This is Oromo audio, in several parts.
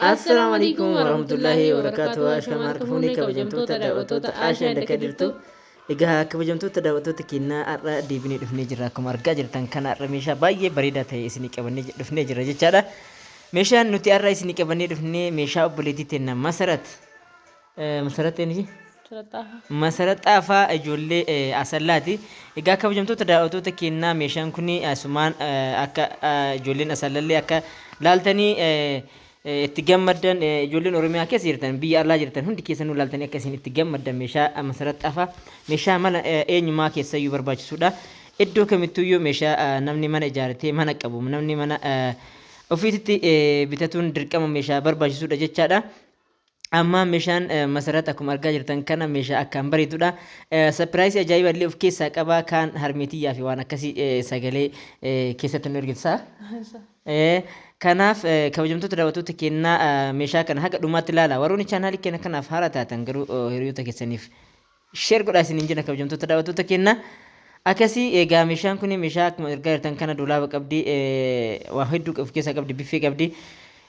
Assalamu alaikum warahmatullahi wabarakatuh. Ashkama harkafuuni kabajamtoota daawwattoota Aashaa Indaka jirtu. Egaa kabajamtoota daawwattoota keenyaa har'a deebinee dhufnee jirra. Akkuma argaa jirtan kana har'a meeshaa baay'ee bareedaa ta'e isinii qabannee dhufnee jirra jechaadha. Meeshaan nuti har'a isinii qabannee dhufnee meeshaa obboleettii teenna Masarat Xaafaa ijoollee Asallaati. Egaa kabajamtoota daawwattoota keenyaa meeshaan kun asumaan akka ijoolleen Asallallee akka laaltanii itti gammadan ijoolleen Oromiyaa keessa jirtan biyya alaa jirtan hundi keessanuu laaltanii akkasiin itti gammadan meeshaa Masarat Xaafaa meeshaa mana eenyumaa keessayyuu barbaachisuudha. Iddoo kamittuyyuu meeshaa namni mana ijaarratee mana qabu namni mana ofiitti bitatuun dirqama meeshaa barbaachisuudha jechaadha. Amma meeshaan Masarat akkuma argaa jirtan kana meeshaa akkaan bareedudha. Sapiraayisii ajaa'iba illee of keessaa qaba kan harmeetiyyaa fi waan akkasii sagalee keessatti nu ergisa. Kanaaf kabajamtoota daawwattoota keenyaa meeshaa kana haga dhumaatti ilaala. Warroonni chaanaalii keenya kanaaf haara taatan garuu hiriyoota keessaniif sheer godhaa isiniin jenna kabajamtoota daawwattoota keenyaa. Akkasii egaa meeshaan kun meeshaa akkuma argaa jirtan kana dolaaba qabdi waa hedduu of keessaa qabdi biffee qabdi.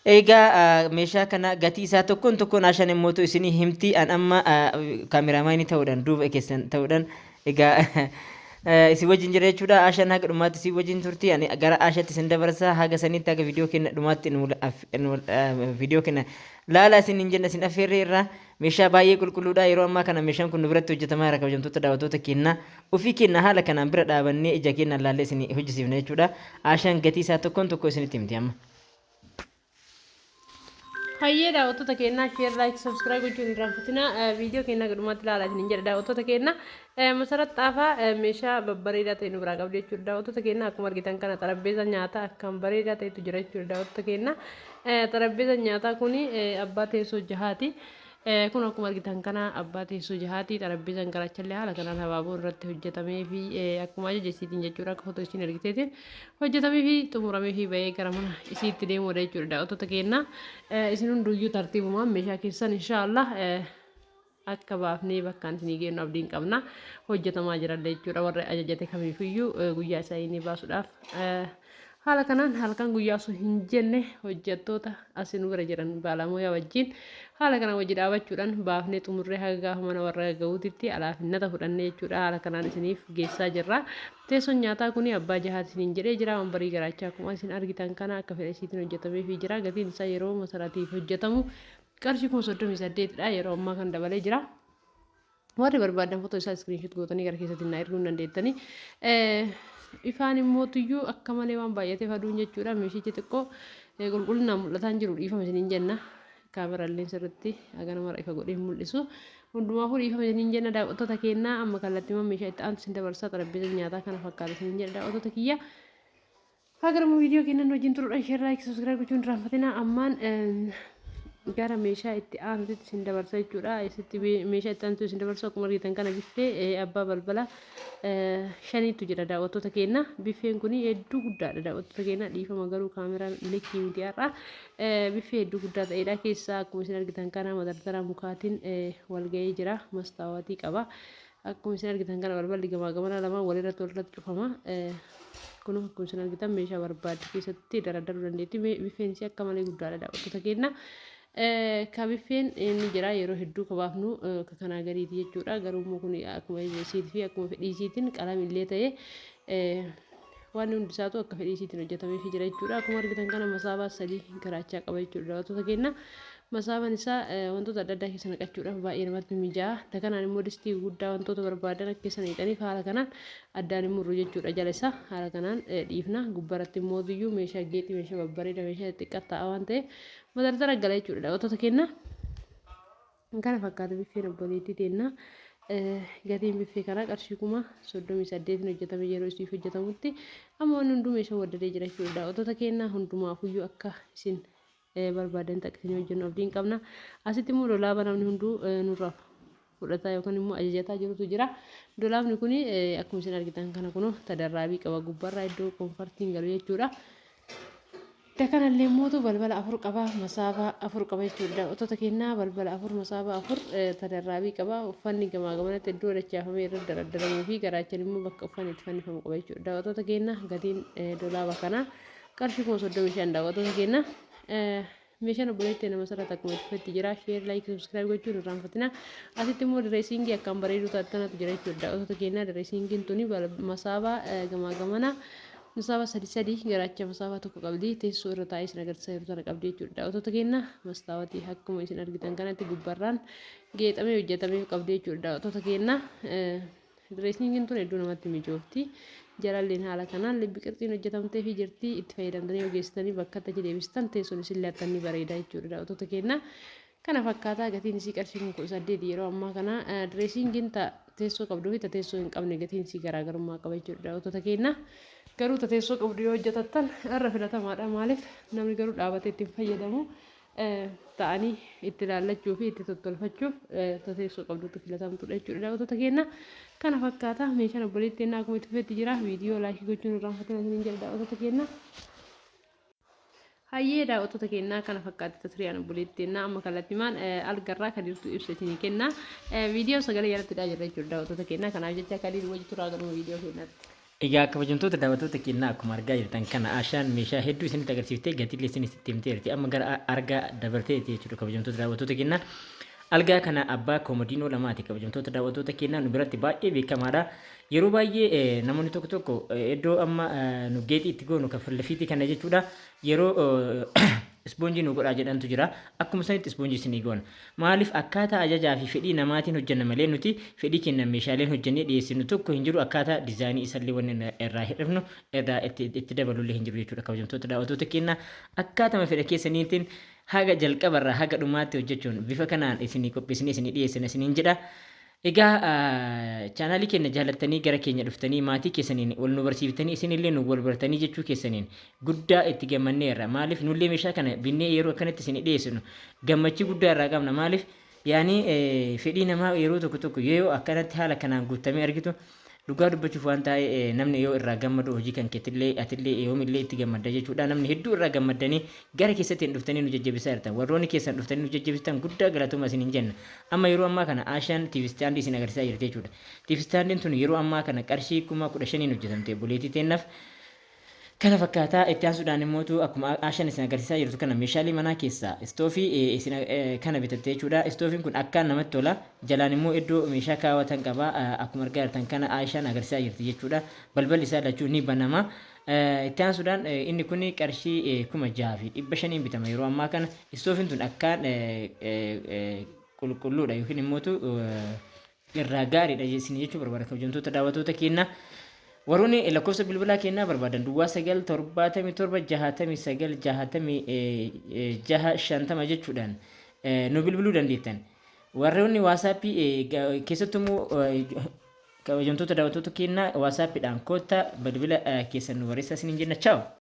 Egaa meeshaa kana gatii isaa tokkoon Aashaan immoo isinii himti an amma kaameraamaanii ta'uudhaan duuba keessan ta'uudhaan egaa isin wajjin jira jechuudha. Aashaan haga dhumaatti isin wajjin turti. Ani gara Aashaatti isin dabarsa haga sanitti haga viidiyoo keenya dhumaatti viidiyoo keenya laala isin jenna isin affeerree irraa meeshaa baay'ee qulqulluudha. Yeroo ammaa kana meeshaan kun nu biratti hojjetamaa jira kabajamtoota daawwattoota keenyaa. Ofii keenya haala kanaan bira dhaabannee ija keenyaan laallee isin hojjisiifna jechuudha. Aashaan gatii isaa tokko isinitti himti amma. Hayyee daawwattoota keenyaa share like subscribe gochuun hin irraanfatina. Viidiyoo keenya gadhumaatti ilaalaa isin jedha daawwattoota keenyaa. Masarat Xaafaa meeshaa babbareedaa ta'e nu biraa qabdi jechuudha daawwattoota keenyaa. Akkuma argitan kana xarapheeza nyaataa akkaan bareedaa ta'etu jira jechuudha daawwattoota keenyaa. Xarapheeza nyaataa kun abbaa teessoo jahaati. Kun akkuma argitan kana abbaa teessoo jahaati. Xarapheezaan garaachallee haala kanaan habaaboo irratti hojjetamee fi akkuma ajaja isiitiin jechuudha akka footoo isiin argiteetiin hojjetamee fi xumuramee fi bahee gara mana isiitti deemuudha jechuudha daawwattoota keenyaa. Isin hunduyyuu tartiibumaan meeshaa keessan inshaallah akka baafnee bakkaan isinii geenu abdiin qabna. Hojjetamaa jirallee jechuudha warra ajajate kamiifiyyuu guyyaa isaa inni baasuudhaaf. Haala kanaan halkan guyyaa osoo hin jenne hojjettoota asin bira jiran baalamoo wajjin haala kanaan wajji dhaabachuudhaan baafnee xumurree haga gaafa mana warra ga'uutitti alaafinnata fudhannee jechuudha. Haala kanaan isiniif geessaa jirra. Teessoon nyaataa kun abbaa jahaati isiniin jedhee jira. Wambarii garaachaa akkuma isin argitan kana akka fedha isiitiin hojjetamee fi jira. Gatiin isaa yeroo masaratiif hojjetamu qarshii 38dha. Yeroo ammaa kan dabalee jira. Warri barbaadan footoo isaa iskiriinshot gootanii gara keessatti na erguu dandeettanii. Ifaan immoo tuyyuu akka malee waan baay'ateef aduun jechuudha. Meeshichi xiqqoo qulqullinaan mul'ataan jiru dhiifama isiniin jenna. Kaameraalleen sirriitti haga nama ifa godhee mul'isu. Hundumaafuu dhiifama isiniin jenna daawwattoota keenyaa. Amma kallattiiwwan meeshaa itti aantu isin dabarsaa xarapheeza nyaataa kana fakkaata isiniin jedha daawwattoota kiyya. Haga viidiyoo keenyan wajjin turuudhaan share like subscribe gochuun hin irraanfatina. Ammaan gara meeshaa itti aantutti isin dabarsa jechuudha. Isitti meeshaa itti aantu isin dabarsa akkuma argitan kana biffee abbaa balbala shaniitu jira daawwattoota keenya. Biffeen kun hedduu guddaadha daawwattoota keenya. Dhiifama garuu kaameraan lekkii miti har'a. Biffee hedduu guddaa ta'edha. Keessaa akkuma isin argitan kana madardara mukaatiin walga'ee jira. Mastaawatii qaba. Akkuma isin argitan kana balballi gamaa gamana lamaan walirratti cufama. Kun akkuma isin argitan meeshaa barbaadde keessatti daradaruu dandeetti. Biffeen isii akka malee guddaadha daawwattoota keenya. Kabiffeen inni jira yeroo hedduu kabaafnu kanaa gadiiti jechuudha. Garuu kun akkuma isiitii fi akkuma fedhii isiitiin qalamillee ta'ee waan hundi isaatu akka fedhii isiitiin hojjetamee fi jira jechuudha. Akkuma argitan kana masaabaa sadii garaachaa qaba jechuudha daawwattoota keenya. Masaabaan isaa wantoota adda addaa keessa naqachuudhaaf baay'ee namatti mija'a. Dakanaan immoo distii guddaa wantoota barbaadan akka keessa naqaniif haala kanaan addaan immoo murru jechuudha jala isaa haala kanaan dhiifna. Gubbaratti immoo iyyuu meeshaa geexii meeshaa babbareeda meeshaa xiqqaa ta'a waan ta'eef madardara gala jechuudha daawwattoota keenya. Kana fakkaata biffeen obboleettii teennaa. Gatiin biffee kanaa qarshii 38 hojjetame yeroo isiif hojjetamutti amma wanni hunduu meeshaa waddadee jira jechuudha daawwattoota keenya. Hundumaafuyyuu akka isin barbaadan taqqisanii hojjennu abdiin qabna. Asitti immoo dolaaba namni hunduu nurraa fudhataa yookaan immoo ajajataa jirutu jira. Dolaabni kun akkuma isin argitan kana kun tadarraabii qaba gubbarraa iddoo koonfartiin galu jechuudha. Dakanallee immoo balbala 4 qaba masaafaa 4 qaba jechuudha daawwattoota keenyaa. Balbala 4 masaafaa 4 tadarraabii qaba. Uffanni gamaa gamanatti iddoo dachaafamee irra daradaramuu fi garaachaan immoo bakka uffanni itti fannifamu qaba jechuudha daawwattoota keenya. Gatiin dolaaba kanaa qarshii 35 daawwattoota keenya. meeshaan obboleettii nama sarara akkuma itti jira sheer laayik subscribe gochuun irraan fatina asitti immoo direesingii akkaan bareedu taattanatu jira jechuudha otoo keenyaa direesingiin tuni masaabaa gamaa gamana masaabaa sadii garaacha masaabaa tokko qabdi teessoo irra taa'ee isin agarsiisaa jiru tana qabdi jechuudha otoo keenyaa mastaawatii akkuma isin argitan kanatti gubbarraan geexamee hojjetamee qabdi jechuudha otoo keenyaa direesingin tun hedduu namatti mijoofti jalalleen haala kanaan libbi qirxiin hojjetamtee fi jirtii itti fayyadamtanii ogeessitanii bakka itti deebistan teessoon isin laattanni bareeda jechuudha otoo keenyaa kana fakkaataa gatiin isii qarshii 18 yeroo ammaa kana direesingin teessoo qabduu fi teessoo hin qabne gatiin isii garaagarummaa qaba jechuudha otoo keenyaa garuu teessoo qabdu yoo hojjetattan irra filatamaadha maaliif namni garuu dhaabatee ittiin fayyadamu ta'anii itti ilaallachuu fi itti tottolfachuuf teessoo qabduutu filatamtudha jechuudha otoo keenyaa kana fakkaata meeshaan obboleettii naa akkuma itti fufetti jira viidiyoo laayikii gochuun irraan fatina isiniin jedha otoo keenyaa hayyee daawwattoota keenyaa kana fakkaatti turiyaan obboleettii naa amma kallattimaan algarraa kan jirtu ibsatinii kennaa viidiyoo sagalee jalatti dhaa jirra jechuudha daawwattoota keenyaa kanaaf jecha akka adiin wajji turaa garuma viidiyoo keenyaatti. Egaa kabajamtoota daawwattoota keenyaa akkuma argaa jirtan kana Ashaan meeshaa hedduu isinitti agarsiiftee gatiilee isinitti himteerti amma gara argaa dabarteeti jechuudha kabajamtoota daawwattoota keenyaa. Algaa kana abbaa koomodiinoo lamaati kabajamtoota daawwattoota keenyaa nu biratti baay'ee beekamaadha. Yeroo baay'ee namoonni tokko iddoo amma nu geexii itti goonu kafallefiitii kana jechuudha. Yeroo ispoonjii nu godhaa jedhantu jira. Akkuma sanitti ispoonjii isinii goona. Maaliif akkaataa ajajaa fi fedhii namaatiin hojjenna malee nuti fedhii keenya meeshaaleen hojjennee dhiyeessinu tokko hin jiru akkaataa diizaayinii isallee wanni irraa hidhafnu irraa itti dabalullee hin jiru jechuudha kabajamtoota daawwattoota keenyaa. Akkaatama fedha keessaniitiin haga jalqabarraa haga dhumaatti hojjechuun bifa kanaan isinii qopheessinee isinii dhiyeessina isiniin jedha. Egaa chaanaalii keenya jaalattanii gara keenya dhuftanii maatii keessaniin wal nu barsiiftanii isinillee nu wal bartanii jechuu keessaniin guddaa itti gammanneerra. Maaliif nullee meeshaa kana binnee yeroo akkanatti isinii dhiyeessinu gammachuu guddaa irraa qabna. Maaliif yaani fedhii namaa yeroo tokko yoo akkanatti haala kanaan guutamee argitu dhugaa dubbachuuf waan ta'e namni yoo irraa gammadu hojii kan keetillee atillee yoomillee itti gammadda jechuudha. Namni hedduu irraa gammadanii gara keessatti dhuftanii nu jajjabisaa jirtan warroonni keessan dhuftanii nu jajjabistan guddaa galatoomaa isin hin jenna. Amma yeroo ammaa kana Ashaan TV staandii isin agarsiisaa jirti jechuudha. TV staandiin tun yeroo ammaa kana qarshii 15,000 hojjetamte buleetii teennaaf kana fakkaataa itti aansuudhaan immoo akkuma Ashaan isin agarsiisaa jirtu kana meeshaalee manaa keessaa istoofii isin kana bitatte jechuudha. Istoofiin kun akkaan namatti tola. Jalaan immoo iddoo meeshaa kaawwatan qaba. Akkuma argaa jirtan kana Ashaan agarsiisaa jirti jechuudha. Balballi isaa lachuu ni banama. Itti aansuudhaan inni kun qarshii 6,500 bitama yeroo ammaa kana. Istoofiin tun akkaan qulqulluudha yookiin immoo irraa gaariidha jechuun barbaada kabajamtoota daawwattoota keenyaa. Warroonni lakkoofsa bilbilaa keenyaa barbaadan duwwaa 977 jechuudhaan nu bilbiluu dandeettan. Warroonni waasaappii keessattuu kabajamtoota daawwattoota keenyaa waasaappiidhaan koottaa bilbila keessan nu barreessaa isiniin jenna. Ciao.